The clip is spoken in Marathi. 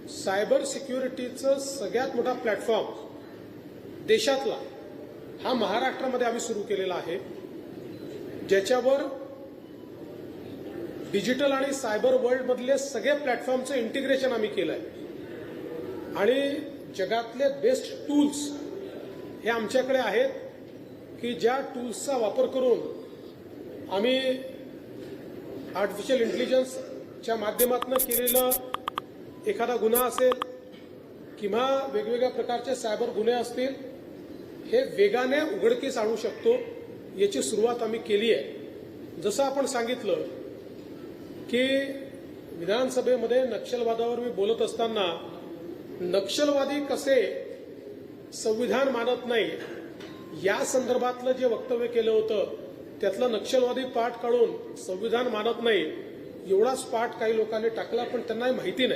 सायबर सिक्युरिटीचं सगळ्यात मोठा प्लॅटफॉर्म देशातला हा महाराष्ट्रामध्ये आम्ही सुरू केलेला आहे, ज्याच्यावर डिजिटल आणि सायबर वर्ल्डमधले सगळे प्लॅटफॉर्मचं इंटिग्रेशन आम्ही केलं आहे आणि जगातले बेस्ट टूल्स हे आमच्याकडे आहेत की ज्या टूल्सचा वापर करून आम्ही आर्टिफिशियल इंटेलिजन्सच्या माध्यमातून केलेलं एखादा गुन्हा असेल किंवा वेगवेगळ्या प्रकारचे सायबर गुन्हे असतील हे वेगाने उघडकीस आणू शकतो, याची सुरुवात आम्ही केली आहे। जसं आपण सांगितलं की विधानसभेमध्ये नक्षलवादावर मी बोलत असताना नक्षलवादी कसे संविधान मानत नाही या संदर्भातलं जे वक्तव्य केलं होतं त्यातलं नक्षलवादी पाठ काढून संविधान मानत नाही एवढाच पाठ काही लोकांनी टाकला, पण त्यांना माहिती नाही